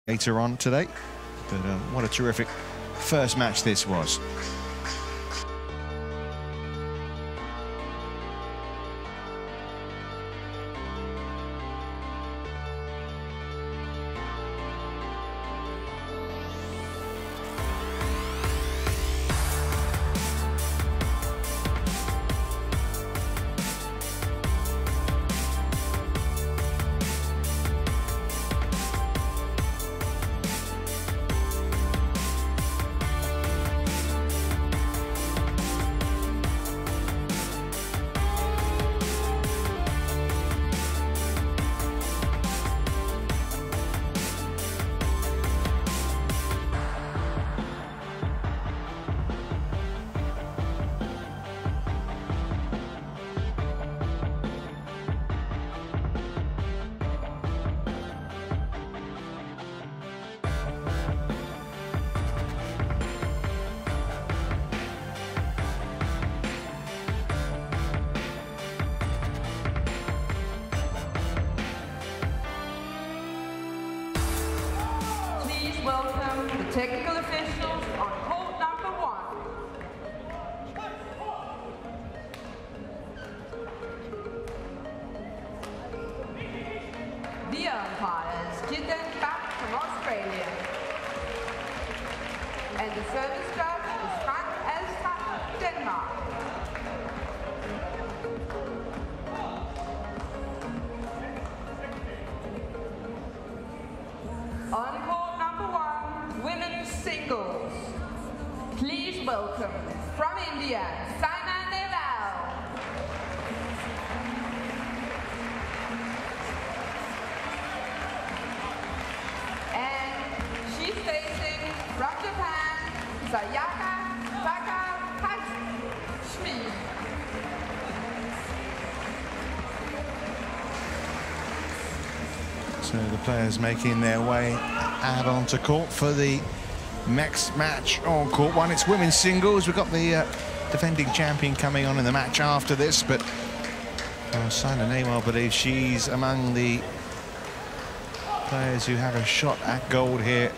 later on today. But what a terrific first match this was. Welcome the technical officials on court number 1. The umpires, Jiten back from Australia. And the service judge is Frank Elstad, Denmark. On court number 1, women's singles. Please welcome, from India, Saina Nehwal. And she's facing, from Japan, Sayaka Takahashi. So the players making their way out onto court for the next match on court 1. It's women's singles. We've got the defending champion coming on in the match after this, but Saina Nehwal believes she's among the players who have a shot at gold here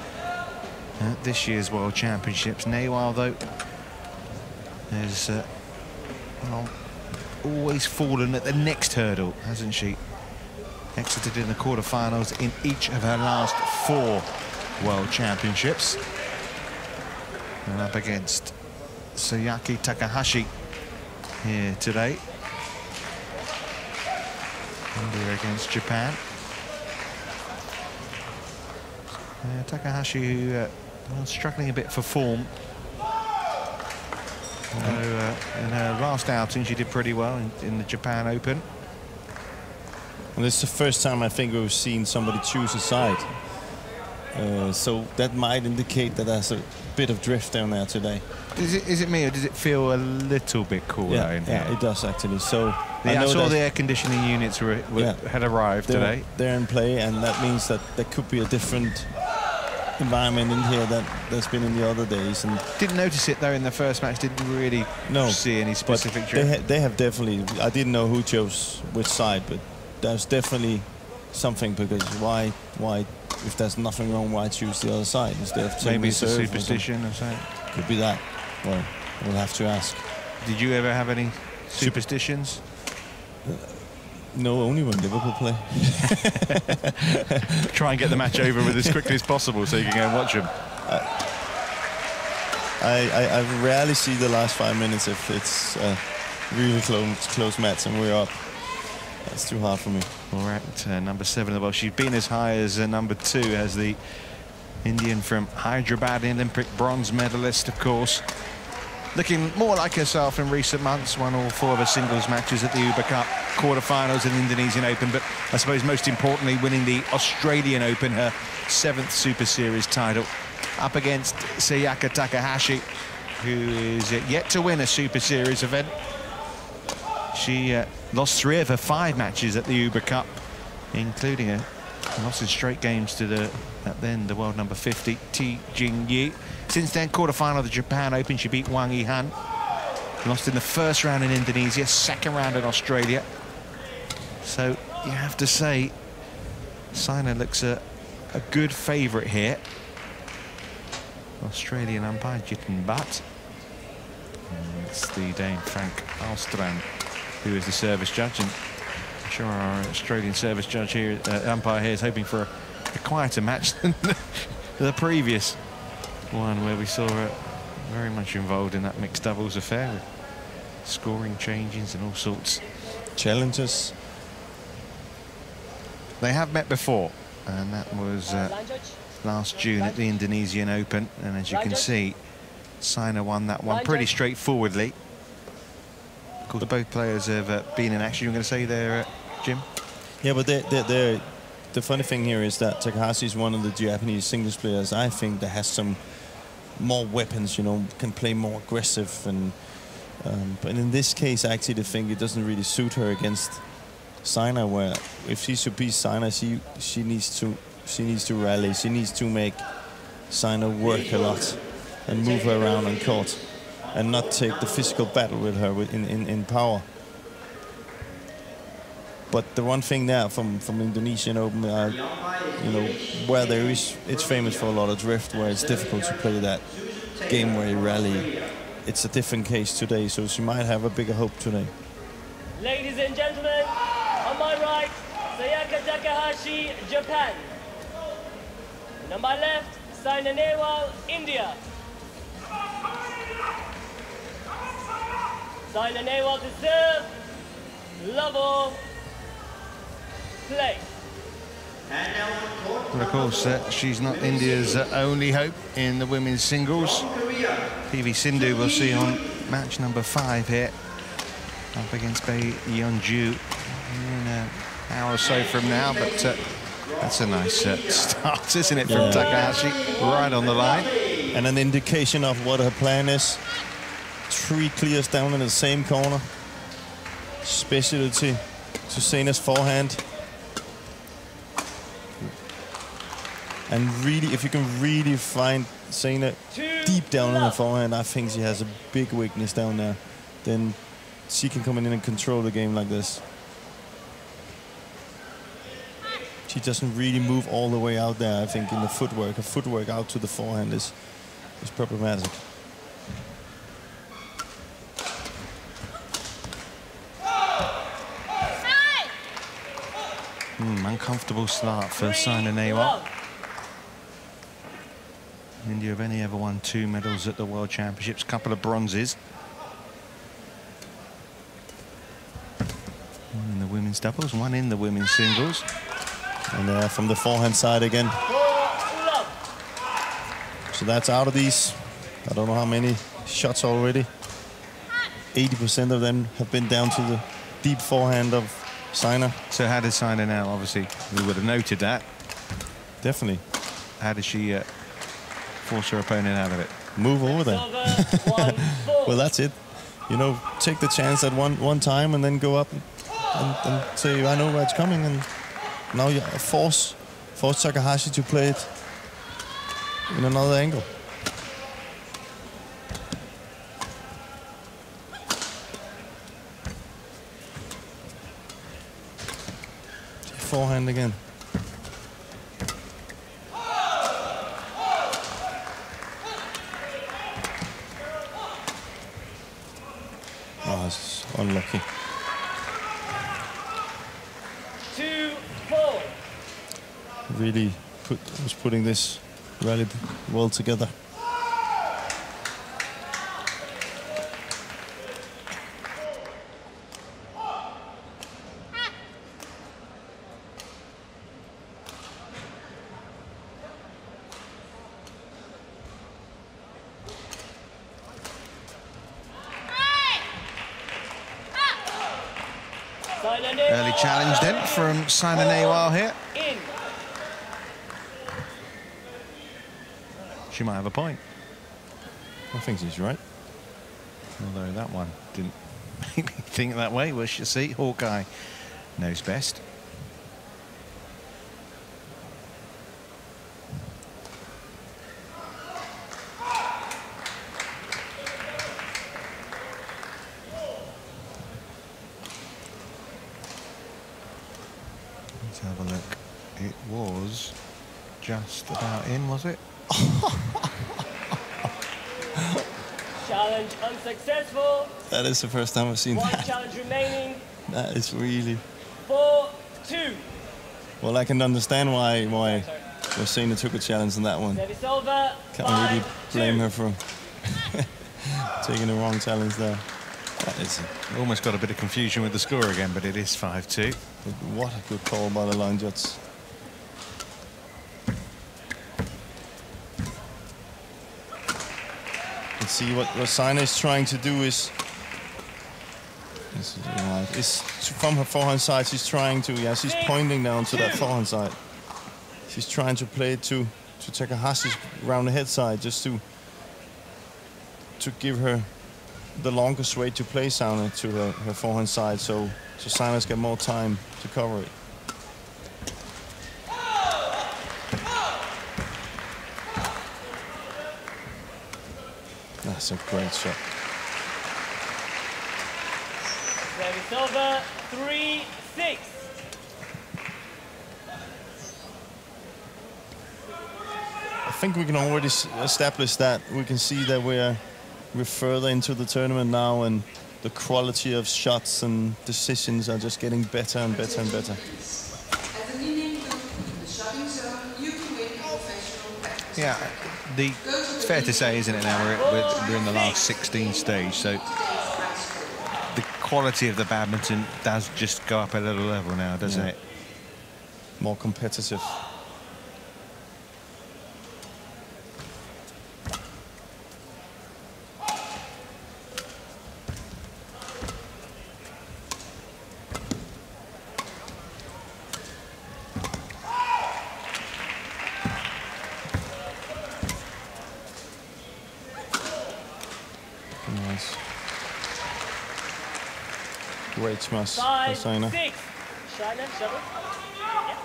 at this year's World Championships. Nehwal, though, has well, always fallen at the next hurdle, hasn't she? Exited in the quarterfinals in each of her last 4 World Championships. And up against Sayaka Takahashi here today. India against Japan. Takahashi, who struggling a bit for form. Although in her last outing she did pretty well in the Japan Open. And this is the first time I think we've seen somebody choose a side. So that might indicate that there's a bit of drift down there today. Is it me, or does it feel a little bit cooler in here? Yeah, it does actually. So I saw the air conditioning units had arrived today. They're in play, and that means that there could be a different environment in here than there's been in the other days. And didn't notice it though in the first match. Didn't really see any specific drift. They have definitely. I didn't know who chose which side, but there's definitely something, because why if there's nothing wrong, why choose the other side instead of maybe it's a superstition or something? Could be that. Well, we'll have to ask. Did you ever have any superstitions? No, only when Liverpool play. Try and get the match over with as quickly as possible so you can go and watch them. I rarely see the last 5 minutes if it's a really close match and we're up. That's too hard for me. All right, number 7 in the world. She's been as high as number 2 as the Indian from Hyderabad, Olympic bronze medalist, of course. Looking more like herself in recent months, won all 4 of her singles matches at the Uber Cup, quarterfinals and Indonesian Open, but I suppose most importantly winning the Australian Open, her 7th Super Series title, up against Sayaka Takahashi, who is yet to win a Super Series event. She lost 3 of her 5 matches at the Uber Cup, including a loss in straight games to the world number 50, T Jing-yi. Since then, quarterfinal of the Japan Open, she beat Wang Yihan. Lost in the first round in Indonesia, 2nd round in Australia. So you have to say, Saina looks a a good favourite here. Australian umpire Jiten Butt. It's the Dane Frank Alstrand who is the service judge, and I'm sure our Australian service judge here, umpire here, is hoping for a quieter match than the previous one, where we saw very much involved in that mixed doubles affair with scoring changes and all sorts. Challenges. They have met before, and that was last June at the Indonesian Open, and as you can see, Saina won that one pretty straightforwardly. Of course, both players have been in action. You were going to say there, Jim? Yeah, but the funny thing here is that Takahashi is one of the Japanese singles players, I think, that has some more weapons, you know, can play more aggressive. And but in this case, I actually think it doesn't really suit her against Saina, where if she should beat Saina, she needs to rally. She needs to make Saina work a lot and move her around on court, and not take the physical battle with her in power. But the one thing there from Indonesian Open, you know, where it's famous for a lot of drift, where it's difficult to play that game where you rally. It's a different case today, so she might have a bigger hope today. Ladies and gentlemen, on my right, Sayaka Takahashi, Japan. And on my left, Saina Nehwal, India. Saina Nehwal to serve, level, play. But of course, she's not India's only hope in the women's singles. PV Sindhu will see on match number 5 here, up against Bae Yeonju in an hour or so from now. But that's a nice start, isn't it, from Takahashi, right on the line. And an indication of what her plan is. 3 clears down in the same corner. Specialty to Saina's forehand. And really, if you can really find Saina deep down in the forehand, I think she has a big weakness down there. Then she can come in and control the game like this. She doesn't really move all the way out there, I think, in the footwork. Her footwork out to the forehand is problematic. Uncomfortable start for Saina Nehwal. India have only ever won 2 medals at the World Championships, a couple of bronzes. One in the women's doubles, one in the women's singles. And from the forehand side again. So that's out of these. I don't know how many shots already. 80% of them have been down to the deep forehand of Saina. So how does Saina now? Obviously, we would have noted that. Definitely. How does she force her opponent out of it? Move over there. Well, that's it. You know, take the chance at one time and then go up and say, I know where it's coming. And now you force Takahashi to play it in another angle. Forehand again. Oh, it's unlucky. 2-4. Really was putting this rally well together. Early challenge then from Saina Nehwal here. She might have a point. I think she's right. Although that one didn't make me think that way. We'll see. Hawkeye knows best. Let's have a look. It was just about in, was it? Challenge unsuccessful. That is the first time I've seen One that. challenge remaining. That is really... 4-2. Well, I can understand why Saina took a challenge in that one. Service over. Can't really 5-2. blame her for taking the wrong challenge there. That is... Almost got a bit of confusion with the score again, but it is 5-2. What a good call by the line judge. Let's see what Saina is trying to do is from her forehand side. She's trying to, she's pointing down to that forehand side. She's trying to play it to Takahashi's round the head side, just to give her the longest way to play Saina to her forehand side, so Saina's got more time to cover it. That's a great shot. Service over. 3-6. I think we can already establish that. We can see that we're further into the tournament now, and the quality of shots and decisions are just getting better and better and better. Yeah, it's fair to say, isn't it, now we're in the last 16 stage, so the quality of the badminton does just go up a little level now, doesn't it? More competitive. Nice. Great smash for Saina. 5-6. Saina, shuttle. Yeah.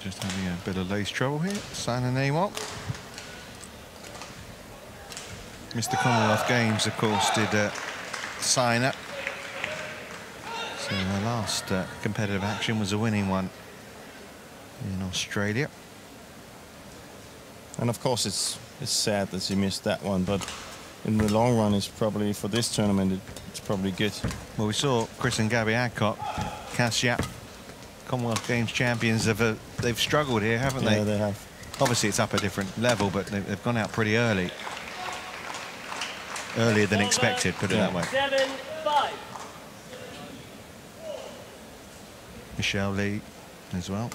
Just having a bit of lace trouble here. Saina Nehwal. Missed the Commonwealth Games, of course, did Saina. So the last competitive action was a winning one in Australia. And of course, it's sad that she missed that one, but in the long run, it's probably, for this tournament, it's probably good. Well, we saw Chris and Gabby Adcock, Kasia, Commonwealth Games champions. They've struggled here, haven't they? Yeah, they have. Obviously, it's up a different level, but they've gone out pretty early. Earlier than expected, put it that way. 7-5. Michelle Lee as well.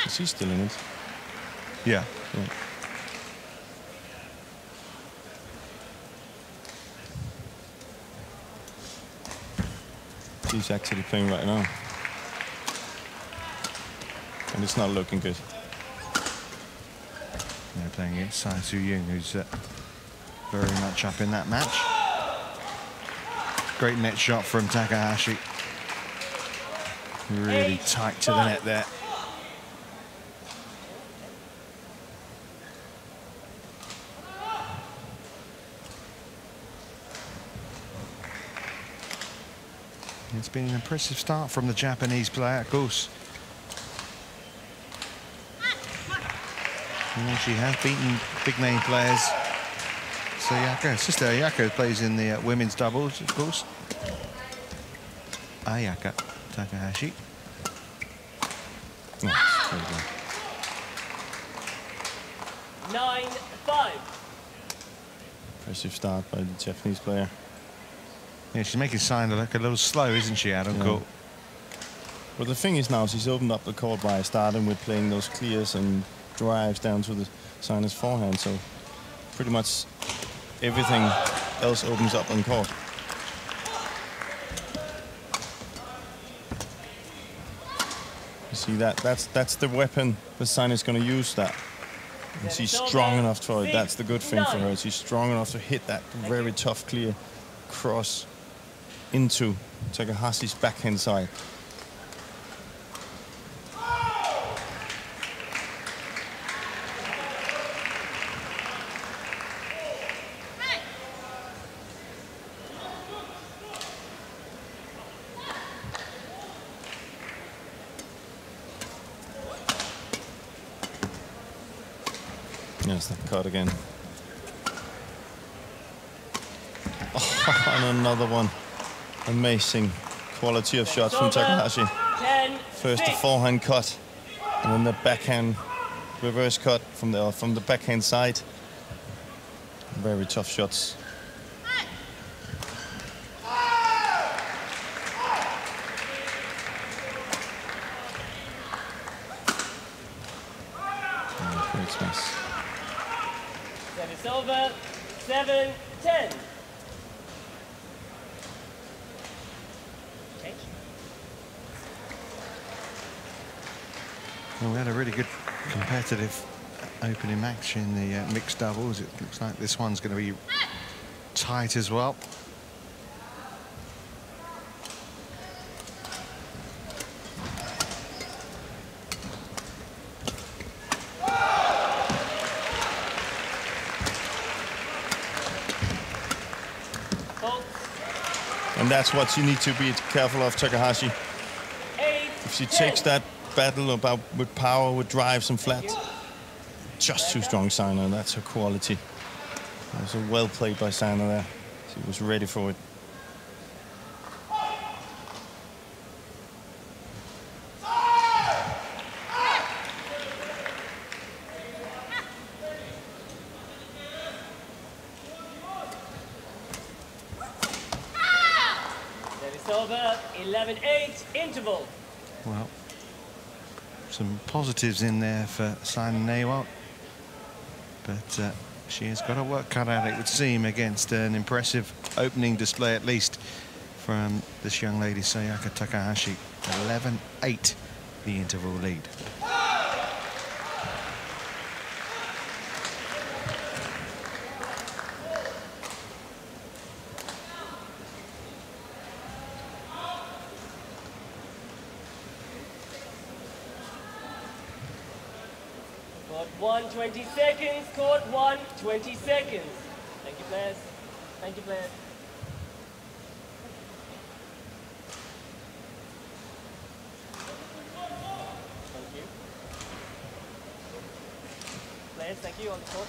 Is he still in it? Yeah. She's actually playing right now. And it's not looking good. They're playing against Sai Su Yung, who's very much up in that match. Great net shot from Takahashi. Really tight to the net there. It's been an impressive start from the Japanese player, of course. And she has beaten big name players. Sayaka, sister Ayaka plays in the women's doubles, of course. Ayaka Takahashi. Oh, very good. 9-5. Impressive start by the Japanese player. Yeah, she's making Saina look a little slow, isn't she, Adam? Court? But the thing is now, she's opened up the court by starting with playing those clears and drives down to the Saina's forehand, so pretty much everything else opens up on court. You see that's the weapon that Saina's going to use, that. And she's strong enough for it. That's the good thing for her. She's strong enough to hit that very tough clear cross into Takahashi's backhand side. Yes, that cut again. Oh, and another one. Amazing quality of shots from Takahashi. First the forehand cut, and then the backhand reverse cut from the backhand side. Very tough shots. Great smash. Service over. 7-10. Change. Well, we had a really good competitive opening match in the mixed doubles. It looks like this one's going to be tight as well. And that's what you need to be careful of, Takahashi. If she takes that battle about with power, with drives and flat, just too strong, Saina. That's her quality. That was well played by Saina there. She was ready for it. Service over. 11-8. Interval. Well, some positives in there for Saina Nehwal, but she has got her work cut out, it would seem, against an impressive opening display, at least from this young lady, Sayaka Takahashi. 11-8, the interval lead. Court 1, 20 seconds. Court 1, 20 seconds. Thank you, players. Thank you, players. Thank you. Players, thank you on the court.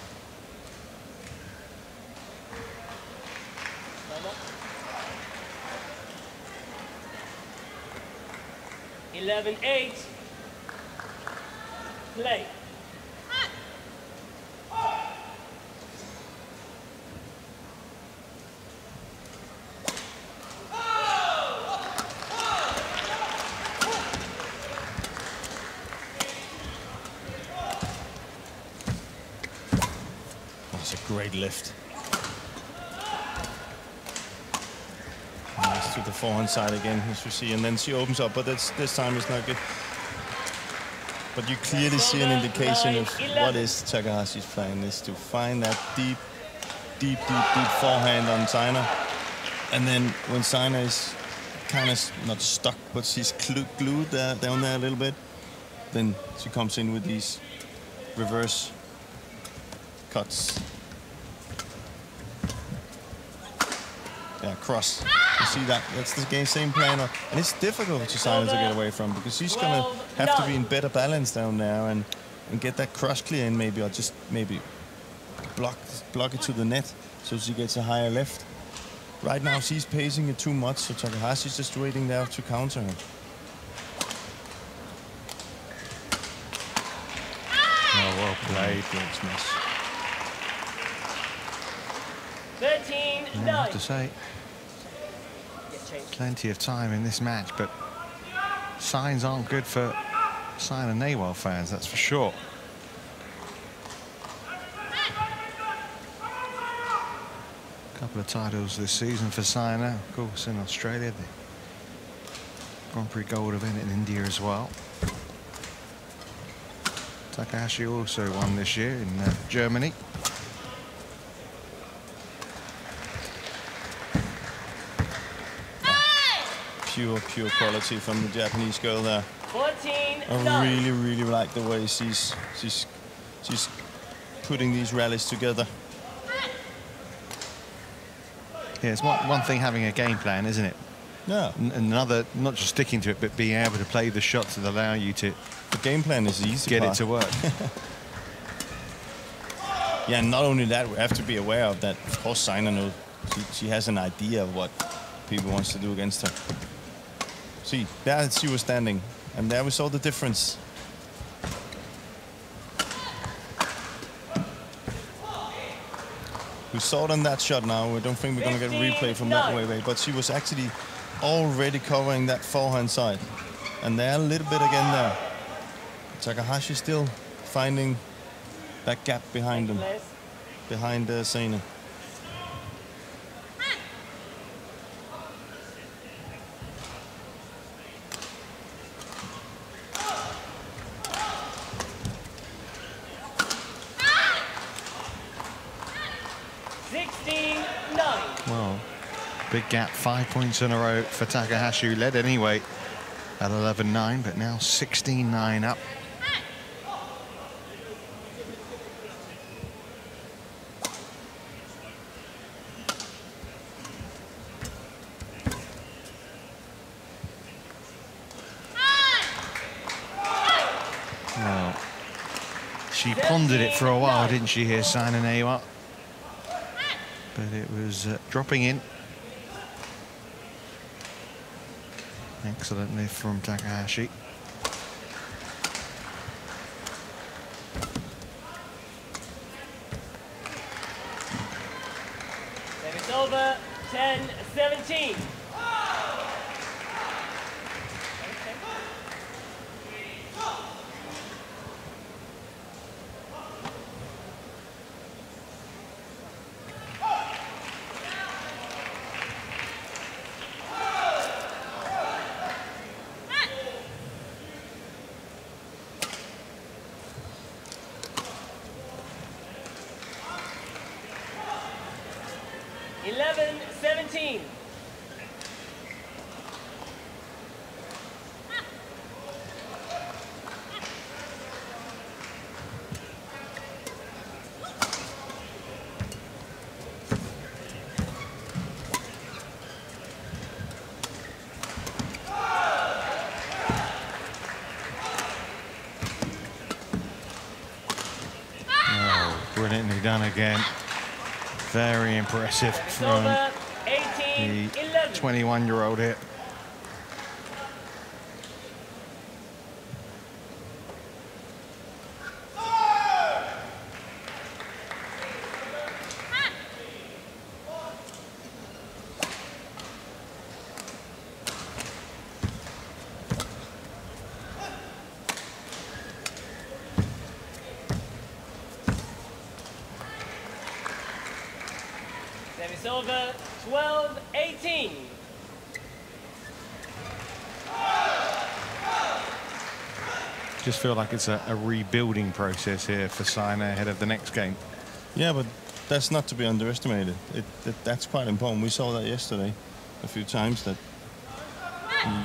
Line up. 11-8. Play. That's a great lift. Nice to the forehand side again, as you see, and then she opens up, but this time it's not good. But you clearly see an indication of what is Takahashi's plan, is to find that deep forehand on Saina. And then when Saina is kind of not stuck, but she's glued down there a little bit, then she comes in with these reverse cuts. Yeah, cross. You see that? That's the same plan. And it's difficult for Saina to get away from, because she's going to have to be in better balance down there and get that cross clear in, maybe, or just maybe block it to the net so she gets a higher lift. Right now she's pacing it too much, so Takahashi's just waiting there to counter her. Oh, well played. Great smash. 13-9. I have to say, plenty of time in this match, but signs aren't good for Saina Nehwal fans, that's for sure. A couple of titles this season for Saina, of course, in Australia, the Grand Prix Gold event in India as well. Takahashi also won this year in Germany. Pure quality from the Japanese girl there. 14-9. I really like the way she's putting these rallies together. Yeah, it's one thing having a game plan, isn't it? Yeah. Another, not just sticking to it, but being able to play the shots that allow you to The game plan is easy. get it to work. Yeah, and not only that, we have to be aware of that. Of course, Saina knows. She has an idea of what people wants to do against her. See, there she was standing, and there we saw the difference. We saw it on that shot now. I don't think we're going to get a replay from that way, but she was actually already covering that forehand side. And there a little bit again there. Takahashi still finding that gap behind him, behind Saina. Well, big gap, 5 points in a row for Takahashi, who led anyway at 11-9, but now 16-9 up. Well, she pondered it for a while, didn't she, here, Saina Nehwal? But it was dropping in. Excellent lift from Takahashi. It's over, 10-17. Brilliantly done again. Very impressive from the 21-year-old here. It's over, 12-18. Just feel like it's a rebuilding process here for Saina ahead of the next game. Yeah, but that's not to be underestimated. That's quite important. We saw that yesterday a few times, that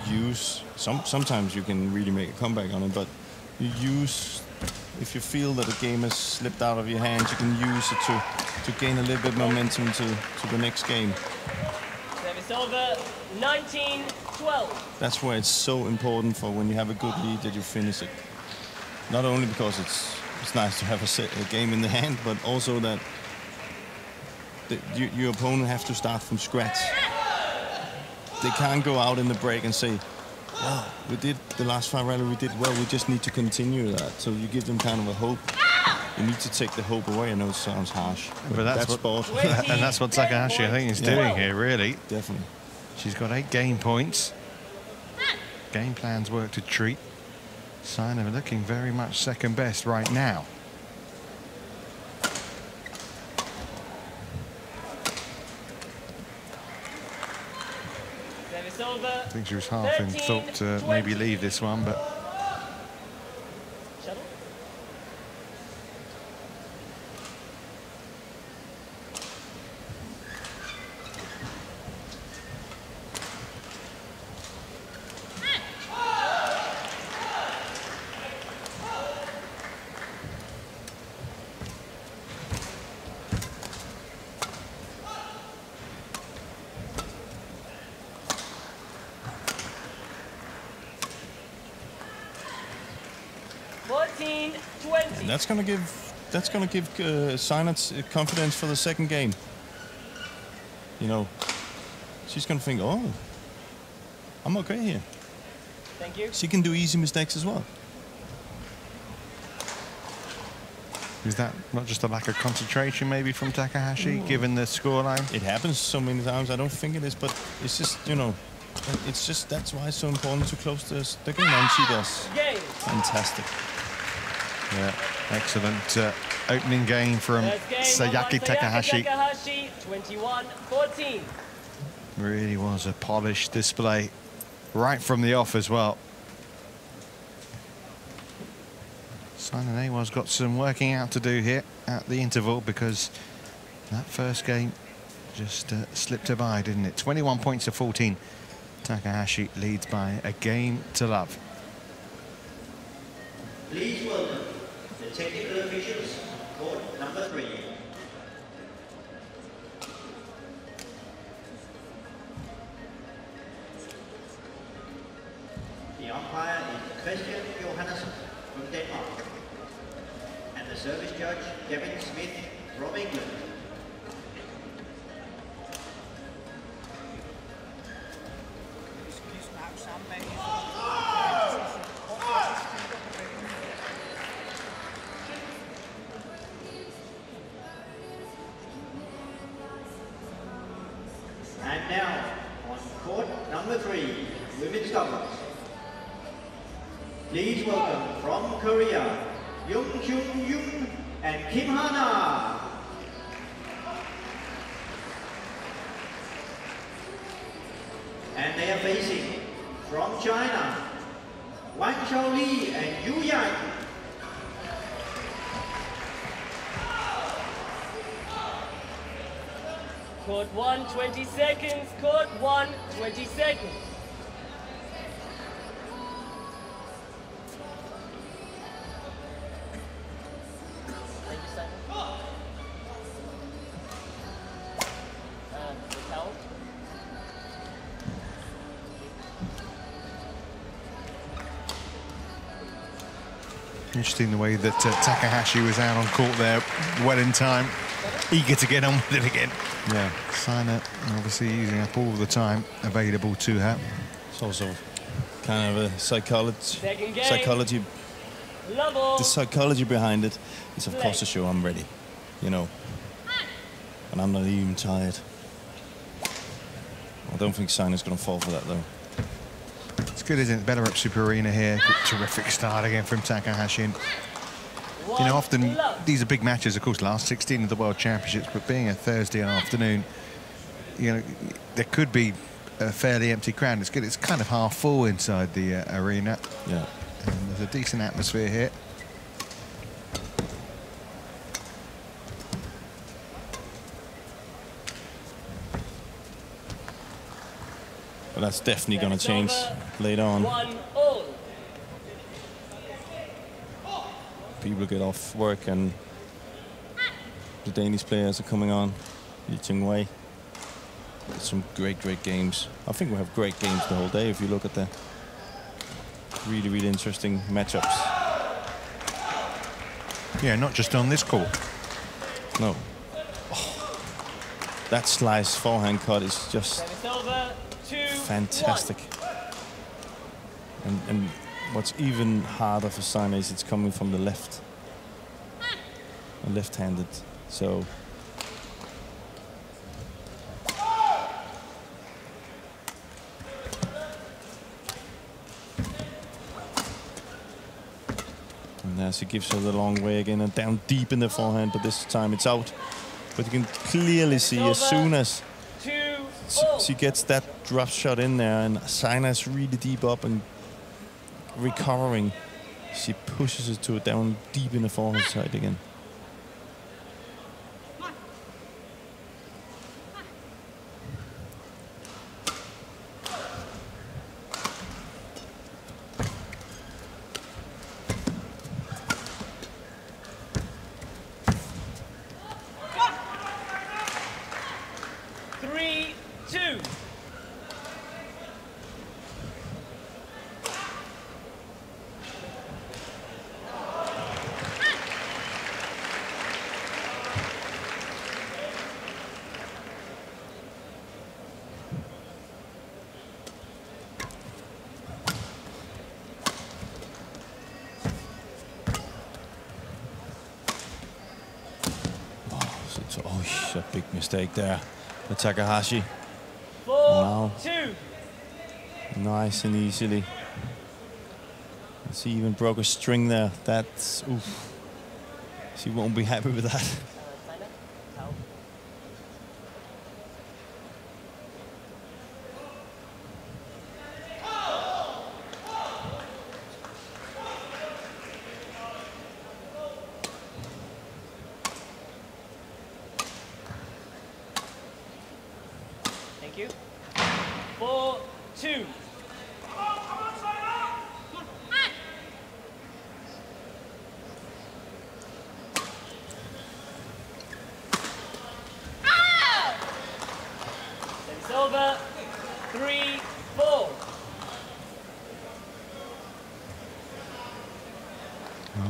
you use, sometimes you can really make a comeback on it, but you use, if you feel that a game has slipped out of your hands, you can use it to gain a little bit of momentum to the next game. Service over, 19-12. That's why it's so important for when you have a good lead that you finish it. Not only because it's nice to have a game in the hand, but also that your opponent have to start from scratch. They can't go out in the break and say, "Wow, we did the last 5 rallies, we did well, we just need to continue that." So you give them kind of a hope. You need to take the hope away. I know it sounds harsh, but that's sport. And that's what Takahashi, I think, is doing here, really. Definitely. She's got 8 game points. Game plans work to treat. Saina looking very much second best right now. I think she was half in thought to maybe leave this one, but that's going to give that's going to give Saina confidence for the second game. You know, she's going to think, oh, I'm okay here. Thank you. She can do easy mistakes as well. Is that not just a lack of concentration maybe from Takahashi, given the scoreline? It happens so many times. I don't think it is, but it's just, you know, it's just that's why it's so important to close the game, and she does. Game. Fantastic. Yeah, excellent opening game from Sayaka Takahashi. 21-14. Really was a polished display right from the off as well. Saina Nehwal's got some working out to do here at the interval, because that first game just slipped her by, didn't it? 21 points to 14. Takahashi leads by a game to love. Please welcome the technical officials, court number 3. The umpire is Christian Johannesson from Denmark, and the service judge, Kevin Smith from England. And now, on court number 3, women's doubles. Please welcome from Korea, Young Kyung Yoon and Kim Hana. And they are facing from China, Wang Xiaoli and Yu Yang. Court 1, 20 seconds. Court 1, 20 seconds. Thank you, Simon. The towel. Interesting the way that Takahashi was out on court there, well in time, eager to get on with it again. Yeah, Saina obviously using up all the time available to her. It's also kind of a psychology. Level. The psychology behind it is, of course, to show I'm ready, you know, and I'm not even tired. I don't think Saina's going to fall for that, though. It's good, isn't it? BWF Super Arena here. Good, terrific start again from Takahashi. And, you know, often these are big matches, of course, last 16 of the World Championships, but being a Thursday afternoon, you know, there could be a fairly empty crowd. It's good. It's kind of half full inside the arena. Yeah. And there's a decent atmosphere here. But that's definitely going to change later on. 1-all. People get off work and the Danish players are coming on. Yi Ching-wei. Some great games. I think we have great games the whole day if you look at the really interesting matchups. Yeah, not just on this court. No. Oh, that slice forehand cut is just fantastic. And what's even harder for Saina is it's coming from the left. Left-handed. So and there she gives her the long way again and down deep in the forehand, but this time it's out. But you can clearly see as soon as she gets that drop shot in there and Saina's really deep up and recovering, she pushes it to it down deep in the forehand side again. a big mistake there for Takahashi. 4-2. Nice and easily. She even broke a string there. That's, oof. She won't be happy with that. Saina, towel. Thank you. 4-2. It's over. 3-4.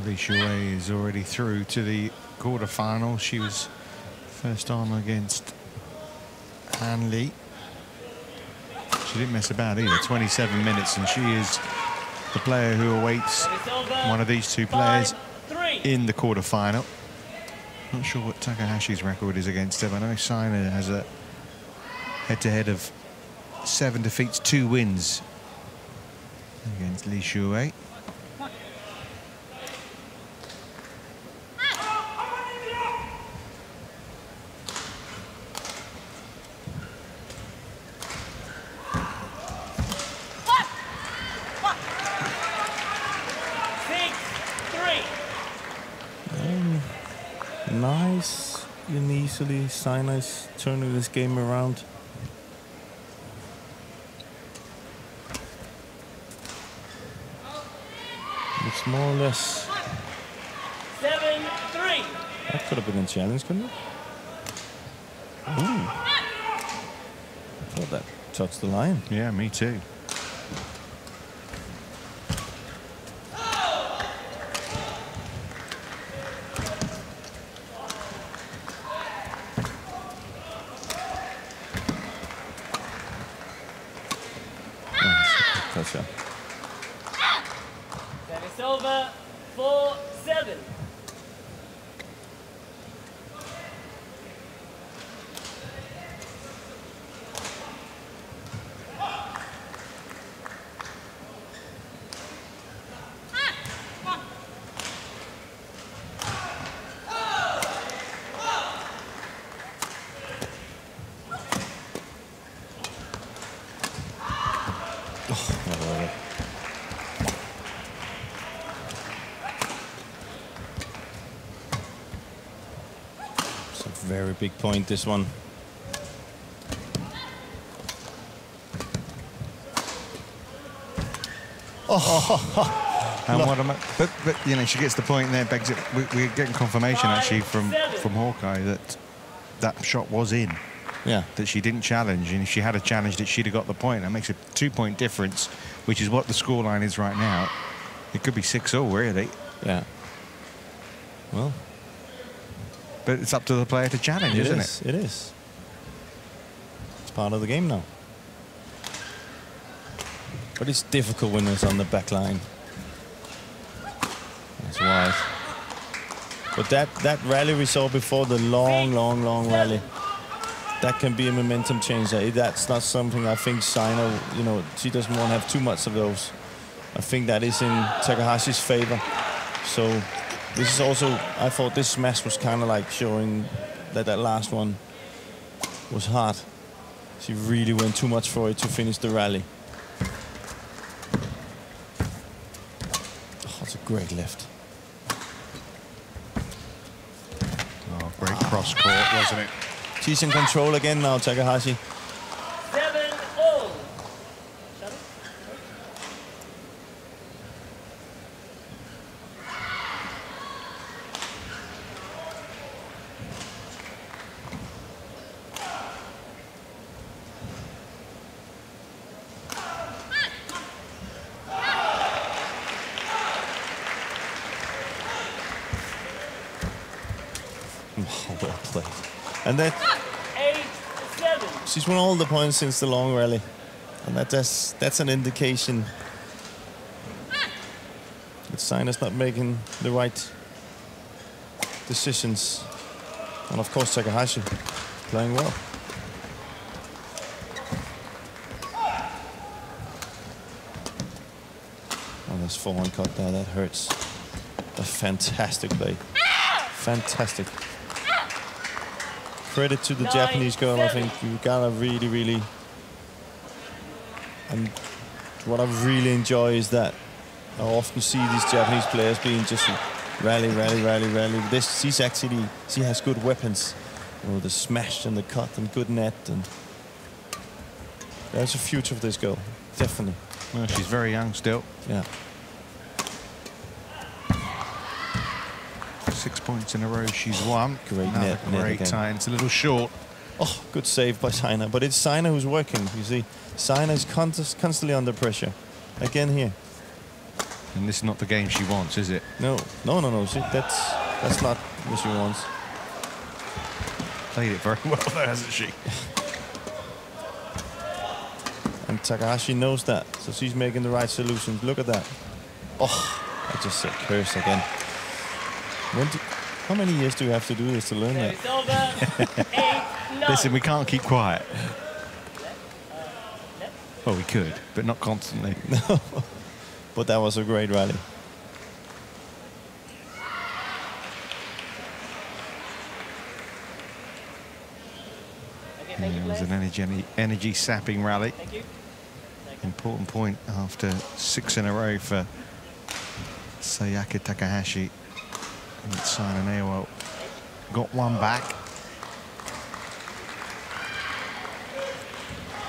Li Shuai is already through to the quarterfinal. She was first on against Han Li. She didn't mess about either. 27 minutes, and she is the player who awaits one of these two players 5-3. in the quarterfinal. Not sure what Takahashi's record is against her, but I know Saina has a head-to-head of 7 defeats, 2 wins against Li Shuai. Nice and easily, Saina's turning this game around. It's more or less. 7-3. That could have been a challenge, couldn't it? Ooh. Thought that touched the line. Yeah, me too. Gotcha. Then it's over. 4-7. It's a very big point, this one. And what am I, but you know, she gets the point there. Begs it. We're getting confirmation actually from Hawkeye that that shot was in. Yeah. That she didn't challenge, and if she had a challenged it, she'd have got the point. That makes a 2-point difference, which is what the scoreline is right now. It could be 6-all, really. Yeah. Well, but it's up to the player to challenge, isn't it? It is. It's part of the game now. But it's difficult when it's on the back line. That's wide. But that rally we saw before, the long rally, that can be a momentum changer. That's not something I think Saina, you know, she doesn't want to have too much of those. I think that is in Takahashi's favor. So this is also, I thought this smash was kind of like showing that that last one was hard. She really went too much for it to finish the rally. Oh, it's a great lift. Oh, great cross court, wasn't it? She's in control again now, Takahashi. 7-all. Well played. And that 8-7. she's won all the points since the long rally, and that's an indication that Saina's not making the right decisions And of course, Takahashi playing well. Oh, there's forehand cut there. That hurts. A fantastic play. Fantastic. Credit to the Japanese girl. I think you gotta really. And what I really enjoy is that I often see these Japanese players being just rally. She has good weapons. You know, the smash and the cut and good net, and there's a future for this girl, definitely. Well, she's very young still. Yeah. 6 points in a row she's won. Great net Great time. It's a little short. Oh, good save by Saina. But it's Saina who's working. You see, Saina is constantly under pressure. Again here. And this is not the game she wants, is it? No. That's not what she wants. Played it very well, though, hasn't she? And Takahashi knows that, so she's making the right solutions. Look at that. Oh, I just said curse again. How many years do you have to do this to learn that? It's over. 8-9. Listen, we can't keep quiet. Well, we could, but not constantly. No. But that was a great rally. Okay, It was an energy-sapping rally. Thank you. Important point after 6 in a row for Sayaka Takahashi. And Saina Nehwal got one back.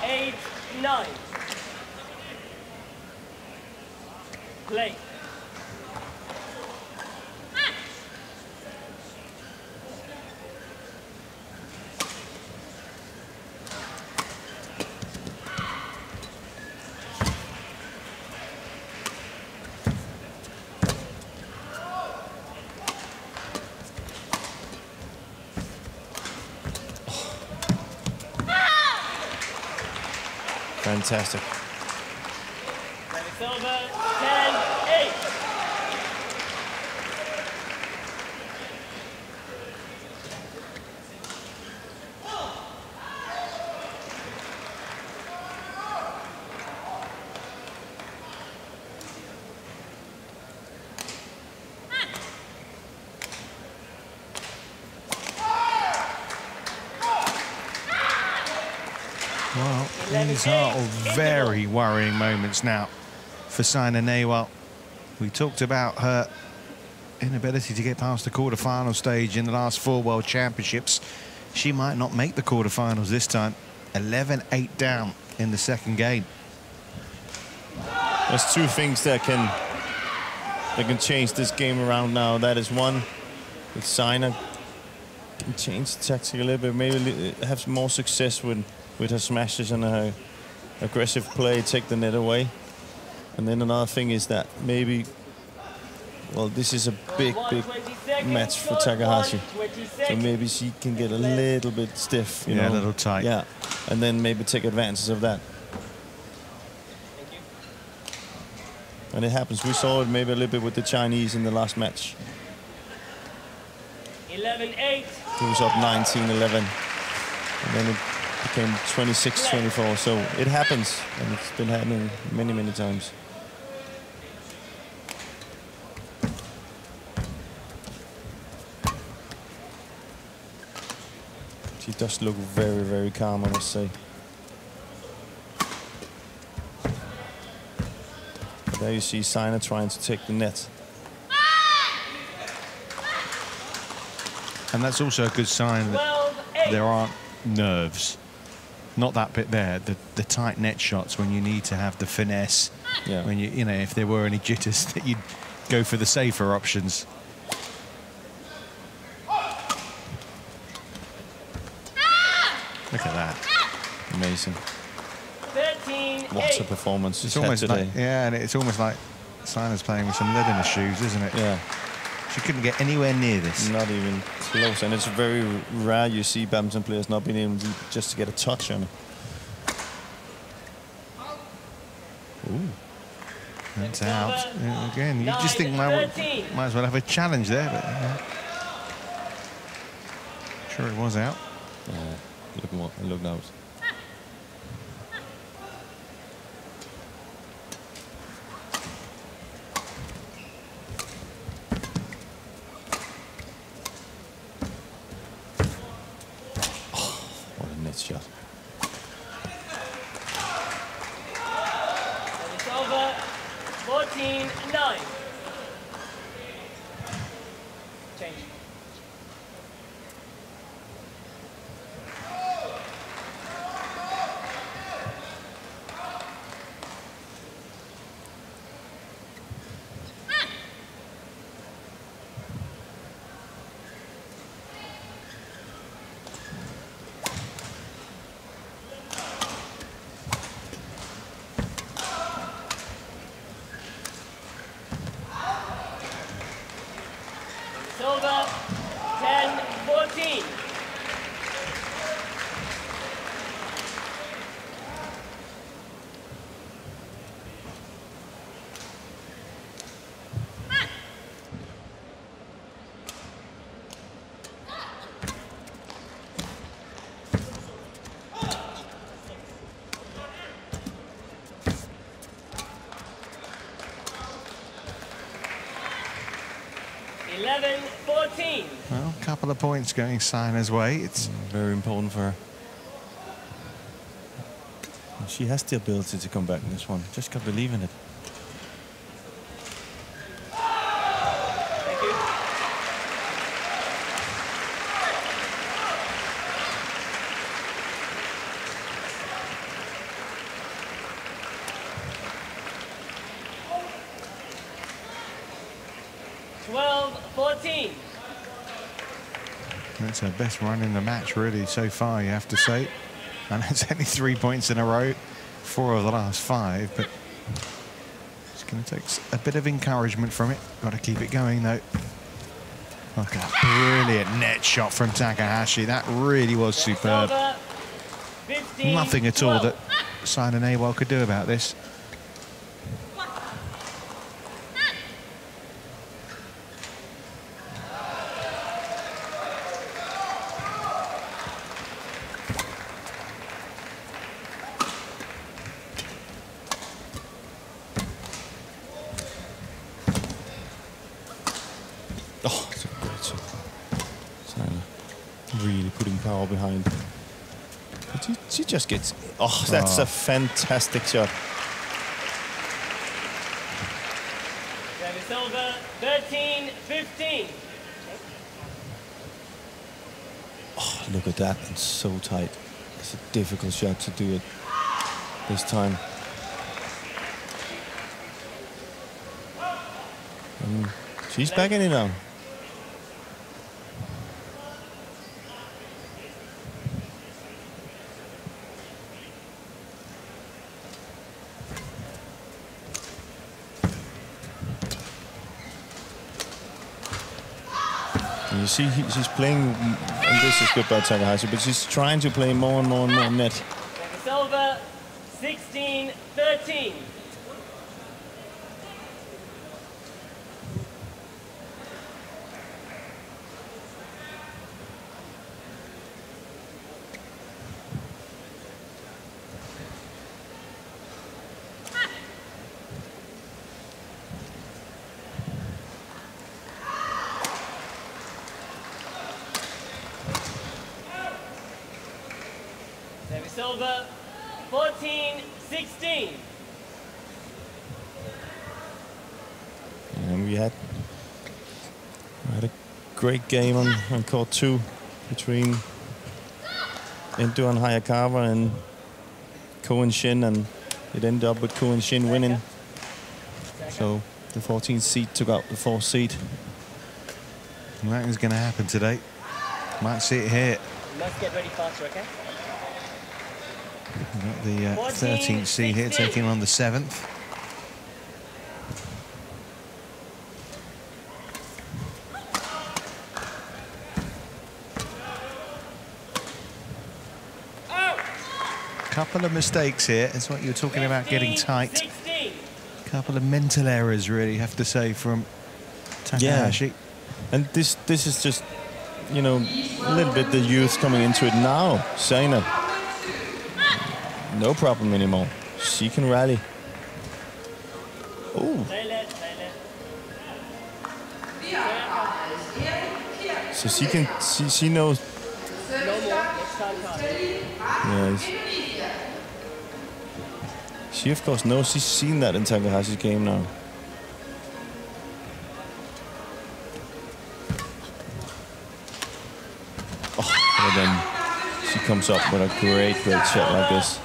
8-9. Play. Fantastic. It's over. 10-8. Well, these are all very worrying moments now for Saina Nehwal. We talked about her inability to get past the quarter-final stage in the last 4 World Championships. She might not make the quarter-finals this time. 11-8 down in the second game. There's 2 things that can change this game around now. That is one, with Saina can change the tactic a little bit, maybe have some more success with her smashes and her aggressive play, take the net away. And then another thing is that maybe, well, this is a big match for Takahashi. So maybe she can get a little bit stiff, you know. A little tight. Yeah, and then maybe take advantage of that. And it happens. We saw it maybe a little bit with the Chinese in the last match. 11-8. He was up 19-11. And then it became 26-24. So it happens. And it's been happening many, many times. She does look very, very calm, I must say. There you see Saina trying to take the net. And that's also a good sign that there aren't nerves. Not that bit there, the tight net shots when you need to have the finesse. Yeah. When you know, if there were any jitters, that you'd go for the safer options. Look at that. Amazing. 13-8. What a performance It's she's almost had today. like, yeah, and it's almost like Saina's playing with some lead in her shoes, isn't it? Yeah. She couldn't get anywhere near this. Not even close. And it's very rare you see badminton players not being able to just to get a touch on it. Ooh. That's out. Again, you just think might as well have a challenge there. But, Sure it was out. Look out. What a net shot. It's over. 14-9. Change. It's over. 10-14. Well, a couple of points going Saina's way. It's Very important for her. She has the ability to come back in this one. Just got to believe in it. Thank you. That's her best run in the match, really, so far, you have to say. And it's only 3 points in a row, 4 of the last 5, but it's going to take a bit of encouragement from it. Got to keep it going, though. Look at that brilliant net shot from Takahashi. That really was superb. 15, Nothing at all that Saina Nehwal could do about this. Oh, it's a great shot. Saina really putting power behind. But she just gets... Oh, that's a fantastic shot. Service over, 13-15. Oh, look at that. It's so tight. It's a difficult shot to do it this time. And she's backing it now. And you see, she's playing, and this is good by Takahashi, but she's trying to play more and more and more net. Service over, 16-13. Service over, 14-16. And we had a great game on court 2 between Endo and Hayakawa and Ko and Shin, and it ended up with Ko and Shin winning. So the 14th seed took out the 4th seed. And that is going to happen today. Might see it here. You must get ready faster, okay? We've got the 13th seed here taking on the 7th. Couple of mistakes here. That's what you were talking about, getting tight. 16. Couple of mental errors, really, have to say, from Takahashi. And this is just you know, a little bit the youth coming into it now. Saina, no problem anymore. She can rally. Oh. So she knows. Yes. She of course knows. She's seen that in Takahashi's game now. Oh, and then she comes up with a great shot like this.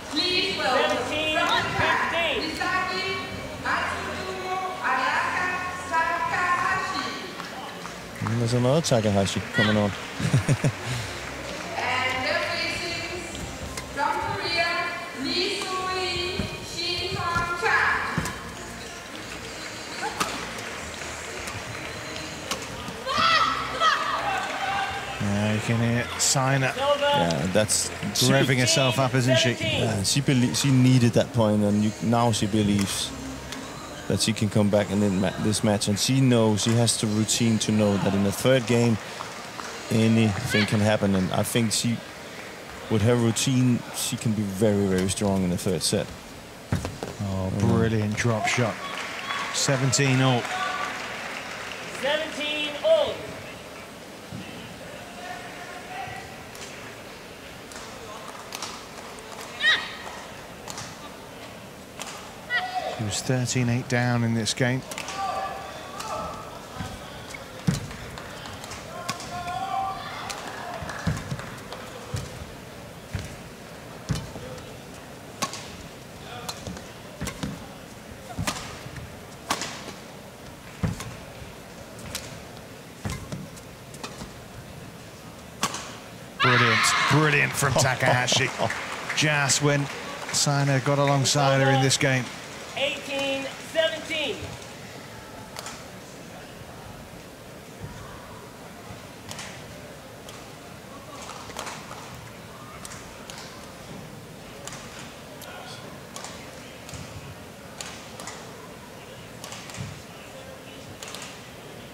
And there's another Takahashi coming on. You can hear Saina. Yeah, that's revving herself up, isn't she? Yeah, she needed that point, and now she believes that she can come back in this match, and she knows she has the routine to know that in the third game anything can happen, and I think she, with her routine, she can be very, very strong in the third set. Oh, brilliant drop shot. 17-all. 17-all. She was 13-8 down in this game. Brilliant from Takahashi. Just when Saina got alongside her in this game. 18-17.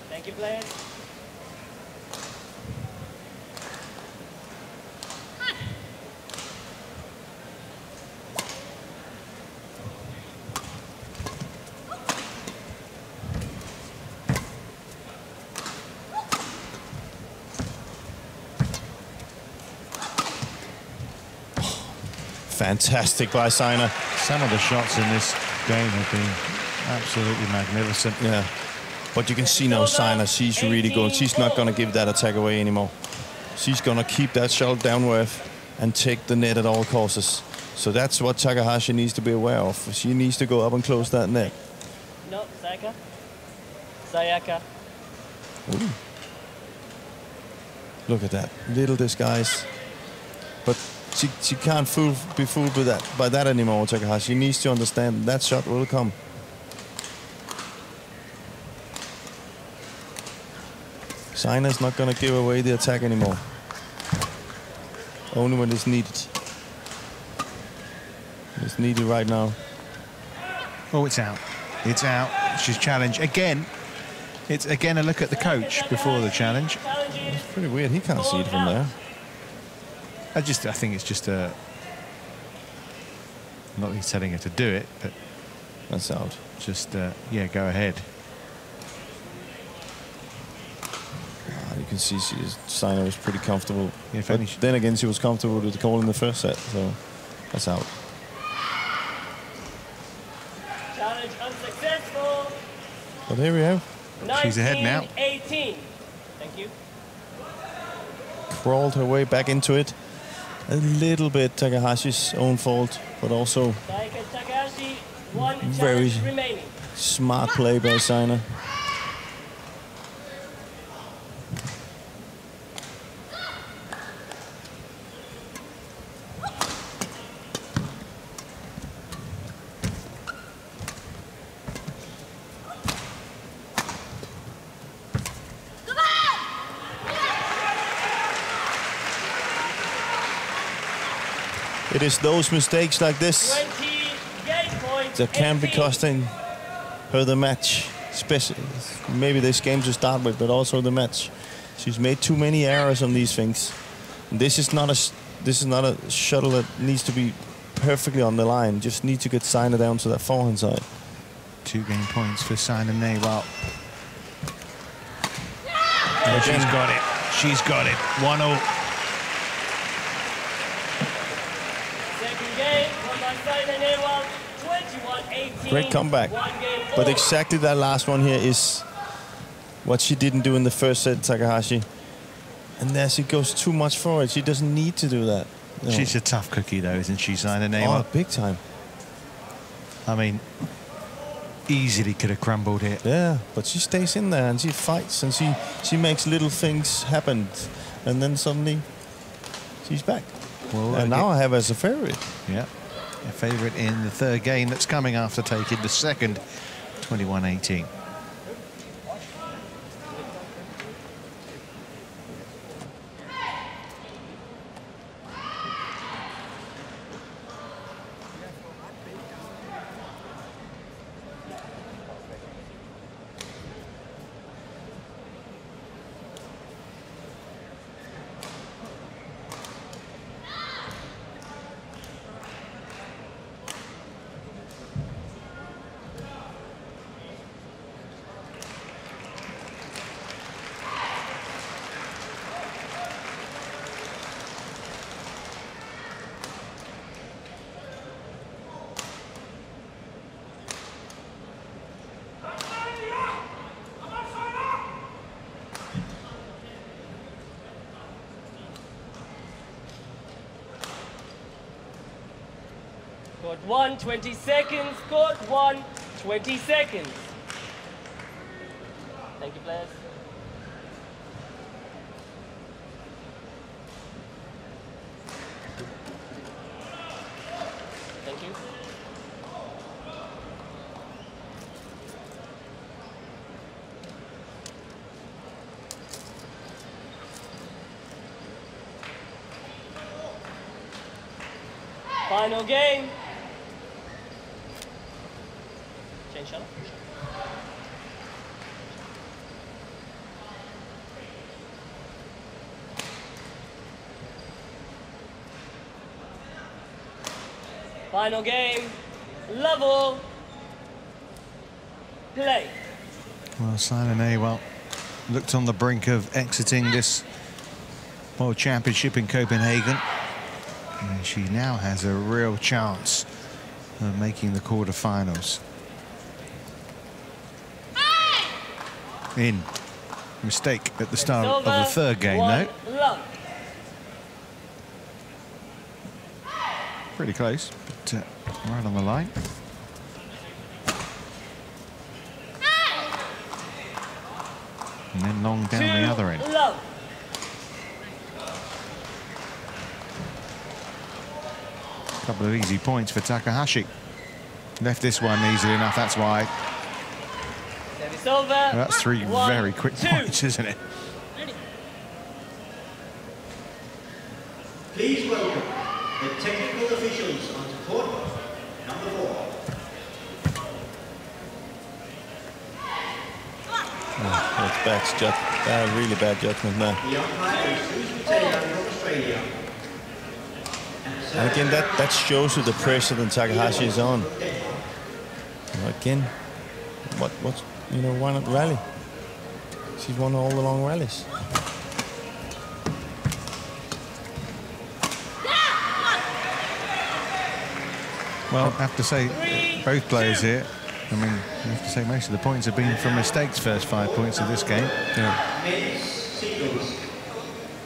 Thank you, players. Fantastic by Saina. Some of the shots in this game have been absolutely magnificent. Yeah, but you can see now Saina, she's really good. She's not going to give that attack away anymore. She's going to keep that shot downward and take the net at all costs. So that's what Takahashi needs to be aware of. She needs to go up and close that net. No, Sayaka. Sayaka. Ooh. Look at that, little disguise. But she can't be fooled by that anymore, Takahashi. She needs to understand that shot will come. Saina's not going to give away the attack anymore. Only when it's needed. It's needed right now. Oh, it's out. It's out. She's challenged again. It's again a look at the coach before the challenge. It's pretty weird. He can't see it from there. I think it's just a. Not that he's telling her to do it, but that's out. Just yeah, go ahead. You can see Saina was pretty comfortable. Yeah, but then again, she was comfortable with the call in the first set, so that's out. Challenge unsuccessful. But here we have. She's ahead now. 18. Thank you. Crawled her way back into it. A little bit Takahashi's own fault, but also Sayaka Takahashi, one very challenge remaining. smart play by Saina. It is those mistakes like this that can be costing her the match. Especially, maybe this game to start with, but also the match. She's made too many errors on these things. And this is not a shuttle that needs to be perfectly on the line. Just need to get Saina down to that forehand side. 2 game points for Saina Nehwal. And she's got it. She's got it. 1-0. Second game from Saina Nehwal, 21-18. Great comeback. But exactly that last one here is what she didn't do in the first set, Takahashi. And there she goes too much forward. She doesn't need to do that. No. She's a tough cookie, though, isn't she, Saina Nehwal? Oh, big time. I mean, easily could have crumbled here. Yeah, but she stays in there and she fights and she makes little things happen. And then suddenly she's back. Well, and now I have her as a favorite. Yeah, a favorite in the third game that's coming after taking the second, 21-18. Court 1, 20 seconds. Court 1, 20 seconds. Thank you, players. Thank you. Final game. Change shuttle. Final game. Level. Play. Well, Saina Nehwal looked on the brink of exiting this World Championship in Copenhagen. And she now has a real chance of making the quarterfinals. In. Mistake at the start of the third game, though. Pretty close, but right on the line. And then long down the other end. Couple of easy points for Takahashi. Left this one easily enough, that's why. Service over. Well, that's 3 very quick 2. points, isn't it? Please welcome the technical officials onto court number 4. Oh, that's bad really bad judgment now. The umpire is Susan Taylor from Australia. And again, that shows you the pressure that Takahashi is on. Again, why not rally? She's won all the long rallies. Well, I have to say, both players here, I mean, I have to say most of the points have been from mistakes, first 5 points of this game. Yeah.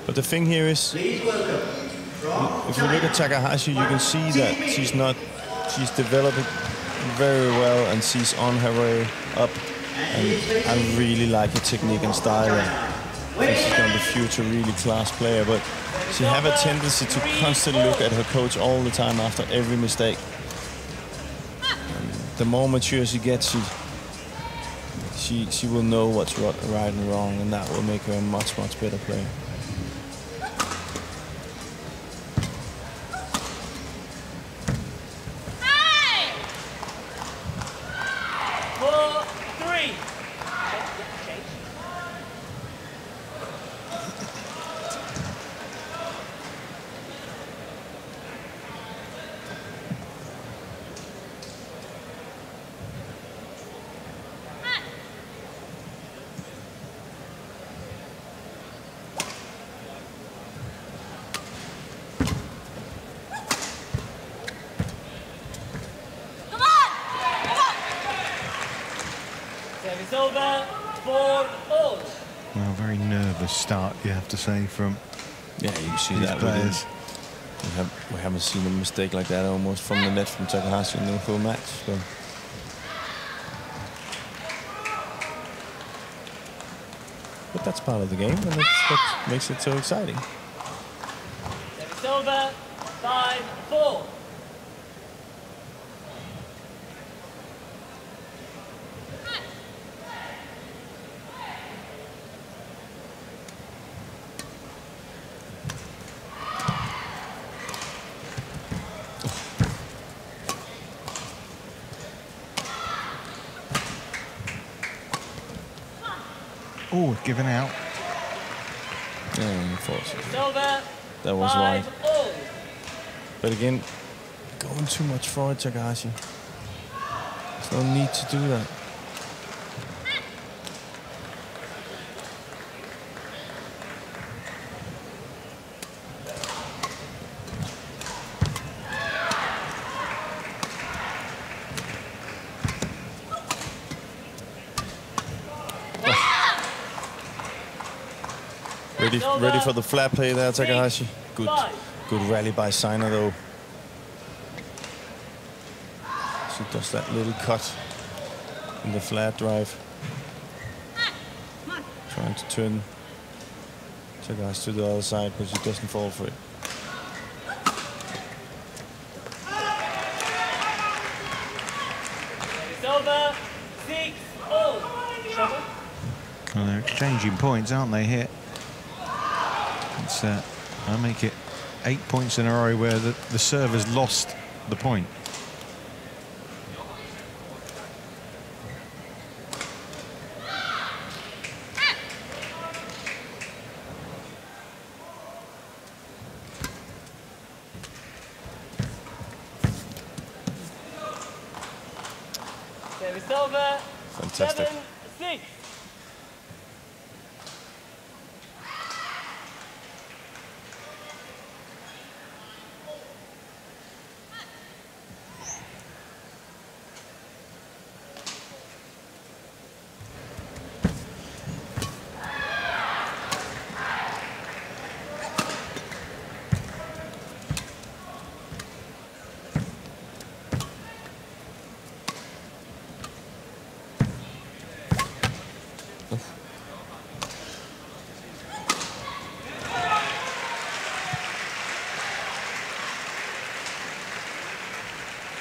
But the thing here is, if you look at Takahashi, you can see that she's developing very well and she's on her way up. And I really like her technique and style. And she's going to be a future really class player, but she have a tendency to constantly look at her coach all the time after every mistake. And the more mature she gets, she will know what's right and wrong, and that will make her a much better player. over 4-all. Well, very nervous start, you have to say, from Yeah, you can see these that. players. We haven't seen a mistake like that almost from the net from Takahashi in the full match. So. But that's part of the game, and that's what makes it so exciting. Service over 5-4. Oh, given out. Yeah, unfortunately. Over That was wide. 5-all. But again, going too much for it, Takahashi. There's no need to do that. Ready for the flat play there, Takahashi. Good rally by Saina though. She does that little cut in the flat drive. Trying to turn Takahashi to the other side, but she doesn't fall for it. It's over 6-all. Trouble. Well, they're exchanging points, aren't they, here? It's, I'll make it 8 points in a row where the server's lost the point. Service over. Fantastic. 7-6.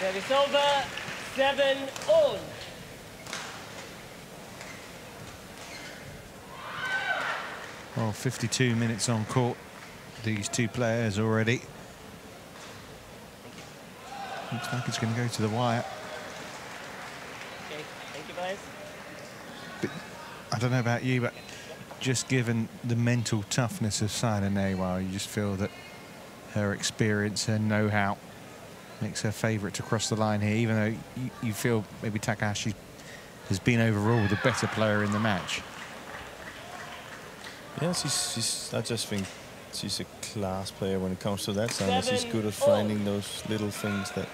Service over 7-all. Well, 52 minutes on court, these two players already. Looks like it's going to go to the wire. Okay, thank you guys. But I don't know about you, but just given the mental toughness of Saina Nehwal, you just feel that her experience, her know-how makes her favourite to cross the line here, even though you feel maybe Takahashi has been overall the better player in the match. Yeah, I just think she's a class player when it comes to that side. She's good at finding those little things that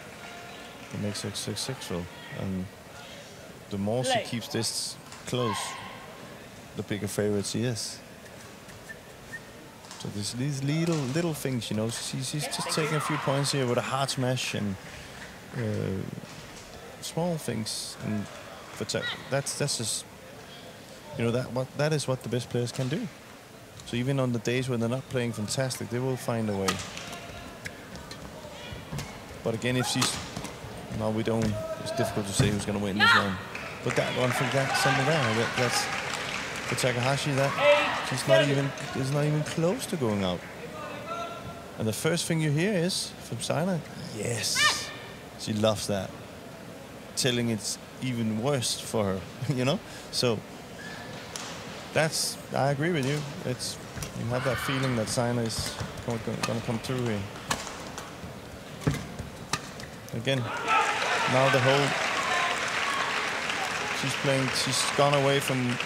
makes her successful. And the more she keeps this close, the bigger favorite she is. So there's these little things, you know. She's just taking a few points here with a hard smash and small things. And that's just, you know, that is what the best players can do. So even on the days when they're not playing fantastic, they will find a way. But again, if she's, no, we don't. It's difficult to say who's going to win this one. But that one from that something there, that's for Takahashi. That she's not even close to going out. And the first thing you hear is from Saina, yes, she loves that, telling it's even worse for her, you know. So that's, I agree with you. It's, you have that feeling that Saina is going to come through here. Again, now the whole, she's gone away from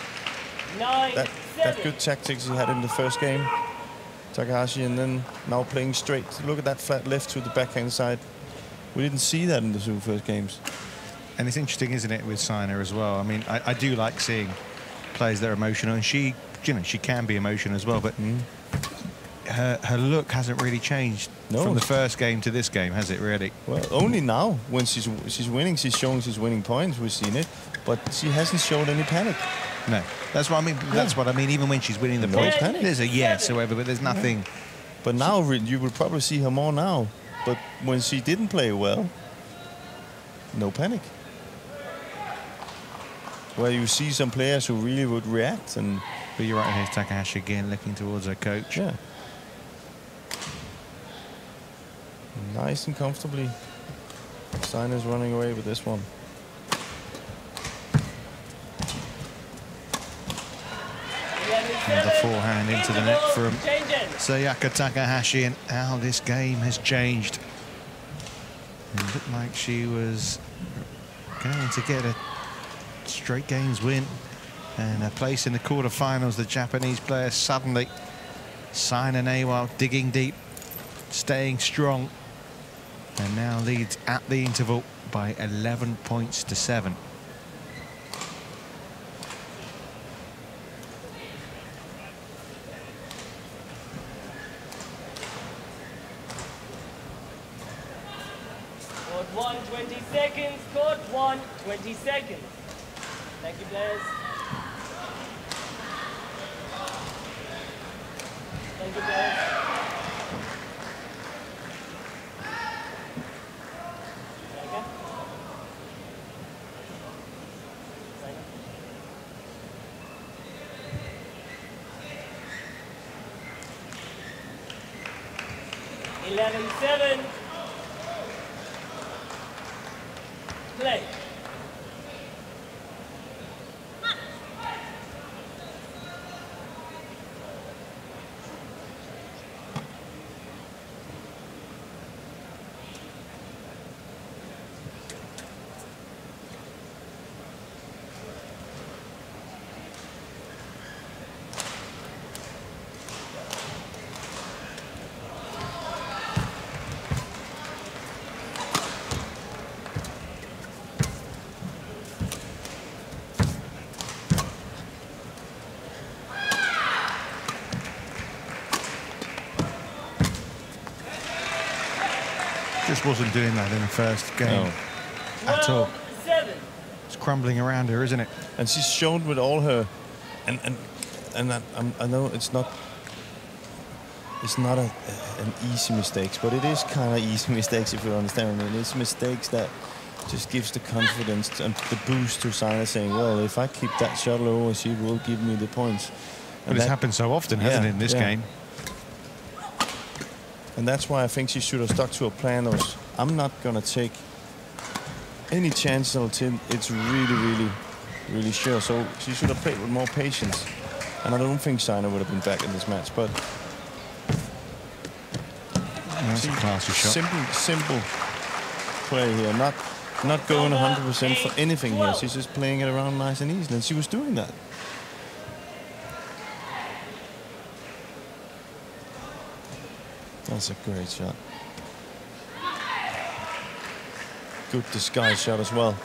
that good tactics she had in the first game, Takahashi, and then now playing straight. Look at that flat left to the backhand side. We didn't see that in the two first games. And it's interesting, isn't it, with Saina as well? I mean, I do like seeing players that are emotional, and she, you know, she can be emotional as well, but her look hasn't really changed from the first game to this game, has it really? Well, only now when she's winning, she's showing she's winning points. We've seen it, but she hasn't shown any panic. No, that's what I mean. That's what I mean. Even when she's winning the points, panic. there's a yes or whatever, but there's nothing. But now you would probably see her more now. But when she didn't play well, no panic. Where you see some players who really would react. But you're right, here's Takahashi again looking towards her coach. Yeah. Nice and comfortably. Saina's running away with this one. Another forehand into the net from Sayaka Takahashi, and how this game has changed. It looked like she was going to get a straight games win and a place in the quarterfinals. The Japanese player suddenly, Saina Nehwal digging deep, staying strong, and now leads at the interval by 11 points to 7. Court 1, 20 seconds. Court 1, 20 seconds. Thank you, players. Thank you, players. Sayaka? Saina? 11-7. Play. Just wasn't doing that in the first game at all. 12-7. It's crumbling around her, isn't it? And she's shown with all her, and I know it's not an easy mistakes, but it is kind of easy mistakes if you understand. I mean, it's mistakes that just gives the confidence and the boost to Saina, saying, well, if I keep that shuttle over, she will give me the points. But it's happened so often, hasn't it, in this game? And that's why I think she should have stuck to a plan of, I'm not going to take any chance until it's really, really sure. So she should have played with more patience. And I don't think Saina would have been back in this match. But that's a classy shot. Simple play here. Not going 100% for anything here. She's just playing it around nice and easy. And she was doing that. That's a great shot. Good disguise shot as well.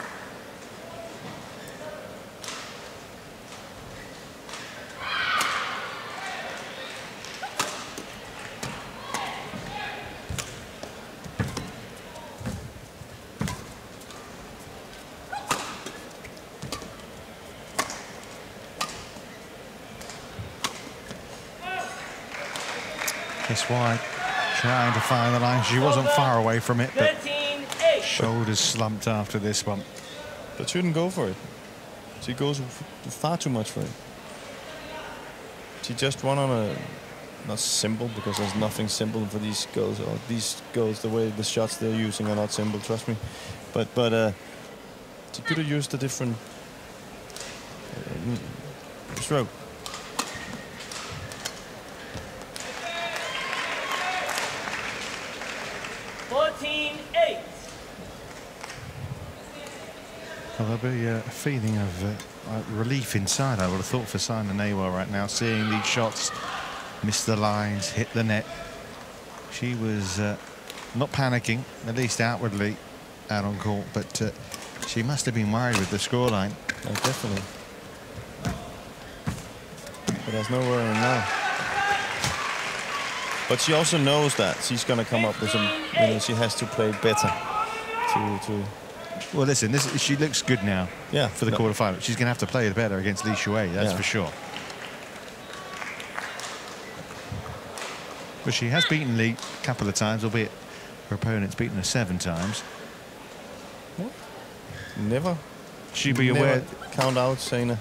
That's why trying to find the line. She wasn't far away from it, but 13-8. shoulders slumped after this one. But shouldn't go for it. She goes far too much for it. She just won on a, not simple, because there's nothing simple for these girls. Or these girls, the way the shots they're using are not simple, trust me. But she could have used a different stroke. Well, there'll be a feeling of relief inside, I would have thought, for Saina Nehwal right now, seeing these shots miss the lines, hit the net. She was not panicking, at least outwardly, out on court, but She must have been worried with the scoreline. Yeah, definitely. But there's no worrying now. But she also knows that she's going to come up with some, you know, she has to play better to Well, listen, she looks good now. Yeah, for the quarterfinal. She's going to have to play better against Li Shuai, that's for sure. But she has beaten Li a couple of times, albeit her opponent's beaten her 7 times. Never. She'll be aware. Count out, Saina.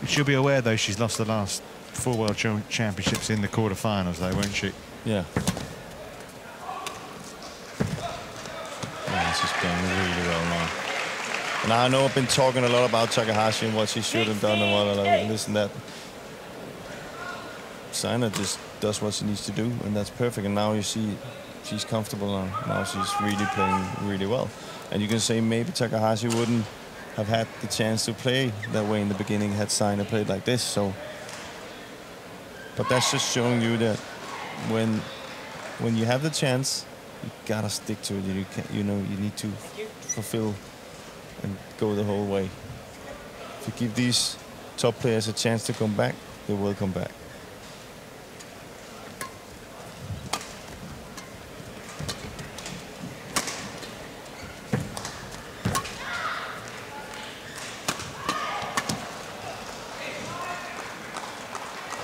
She'll be aware, though, she's lost the last 4 World Championships in the quarterfinals, though, won't she? Yeah. Yeah, she's playing really well now. And I know I've been talking a lot about Takahashi and what she should have done and what and this and that. Saina just does what she needs to do, and that's perfect. And now you see she's comfortable now. Now she's really playing really well. And you can say maybe Takahashi wouldn't have had the chance to play that way in the beginning had Saina played like this. So, but that's just showing you that when you have the chance, you gotta stick to it. You can't, you know, you need to fulfill and go the whole way. If you give these top players a chance to come back, they will come back.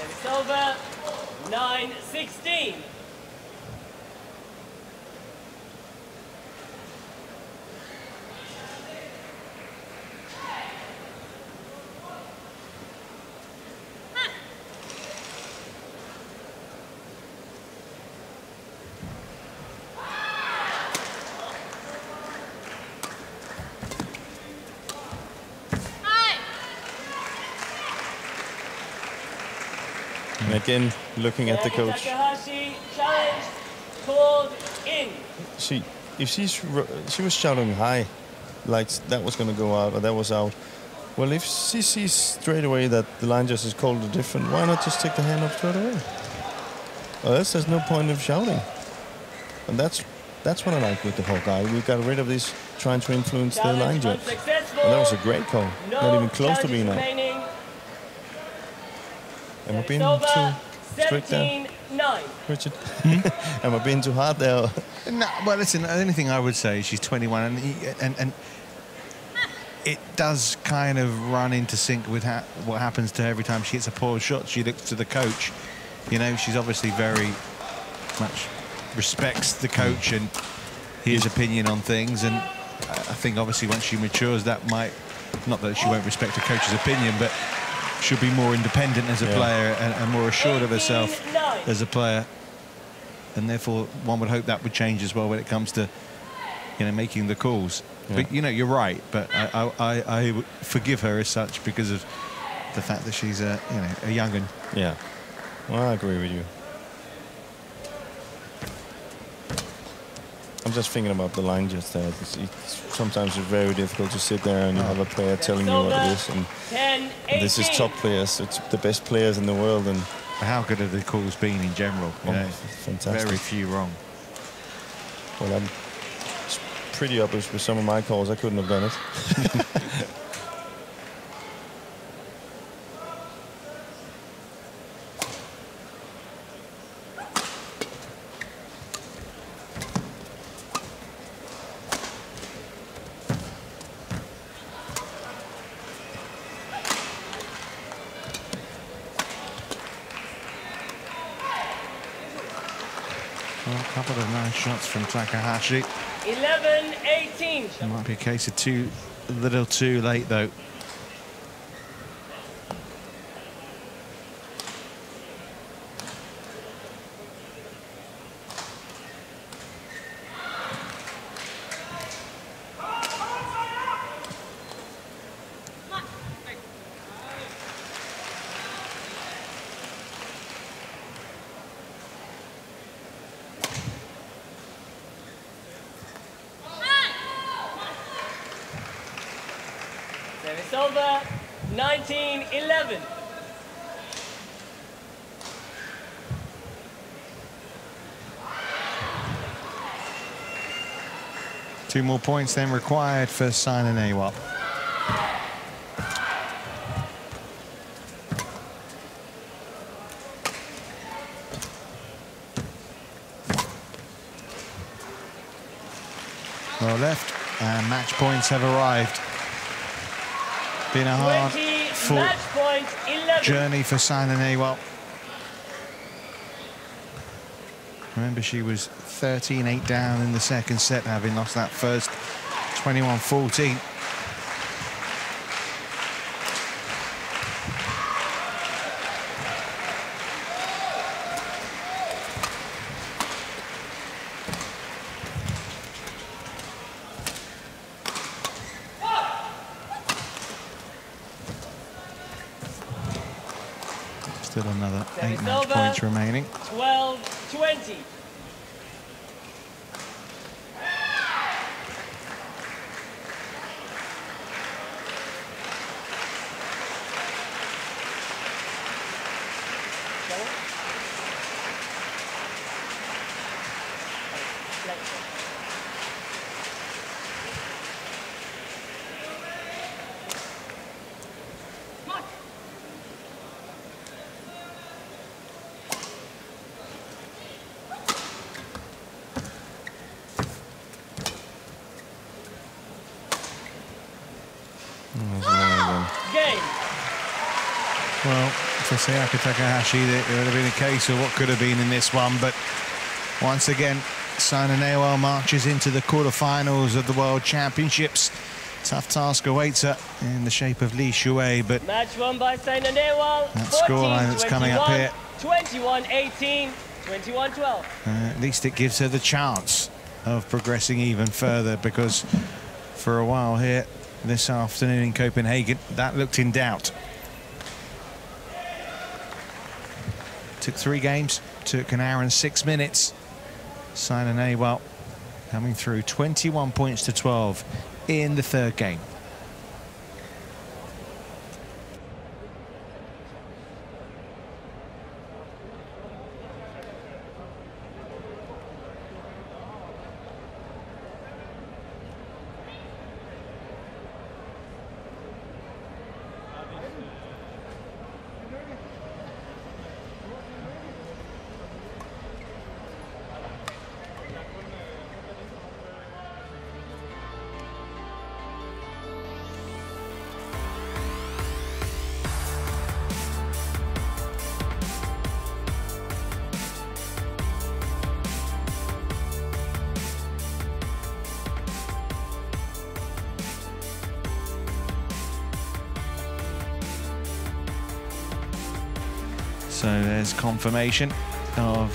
It's over. 9-16. And again, looking at the coach. Takahashi challenge called in. She was shouting high, like that was going to go out or that was out. Well, if she sees straight away that the line just is called different, why not just take the hand off straight away? Or else there's no point of shouting. And that's what I like with the Hawkeye. We got rid of this trying to influence the line judge. And that was a great call. Not even close to being out. Am I being too strict there, Richard? Am I being too hard there? No, well, listen, the only thing I would say is she's 21 and it does kind of run into sync with what happens to her every time she hits a poor shot. She looks to the coach. You know, she's obviously very much respects the coach and his opinion on things. And I think obviously once she matures, that might, not that she won't respect her coach's opinion, but she'll be more independent as a player and more assured of herself as a player. And therefore, one would hope that would change as well when it comes to, you know, making the calls. Yeah. But, you know, you're right. But I would forgive her as such because of the fact that she's a young'un. Yeah. Well, I agree with you. I'm just thinking about the line just there. Sometimes it's very difficult to sit there and you have a player telling you what it is. And this is top players. It's the best players in the world. And how good have the calls been in general? Fantastic. Very few wrong. Well, I'm pretty obvious with some of my calls. I couldn't have done it. Well, a couple of nice shots from Takahashi. 11-18. It might be a case of a little too late, though. Service over. 19-11. Two more points then required for Saina Nehwal. Well left, and match points have arrived. Been a hard fought journey for Saina Nehwal. Remember, she was 13-8 down in the second set, having lost that first 21-14. Still another 8 match points remaining. 12-20. Well, for Sayaka Takahashi, it would have been a case of what could have been in this one, but once again, Saina Nehwal marches into the quarterfinals of the World Championships. Tough task awaits her in the shape of Li Shuai, but match won by Saina Nehwal. That scoreline that's coming up here, 21-18, 21-12. at least it gives her the chance of progressing even further, because for a while here this afternoon in Copenhagen, that looked in doubt. Took 3 games, took an hour and 6 minutes. Saina Nehwal coming through 21 points to 12 in the third game. So there's confirmation of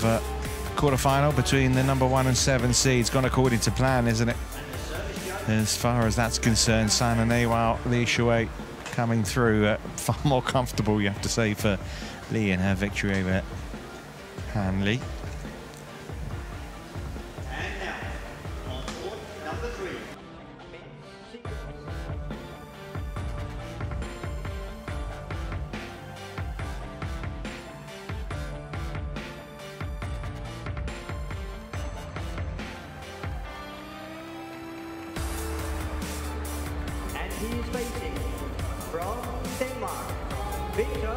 quarterfinal between the number 1 and 7 seeds. Gone according to plan, isn't it? As far as that's concerned, Saina Nehwal, Li Shuai coming through far more comfortable, you have to say, for Li in her victory over Han Li. He is facing from Denmark, Victor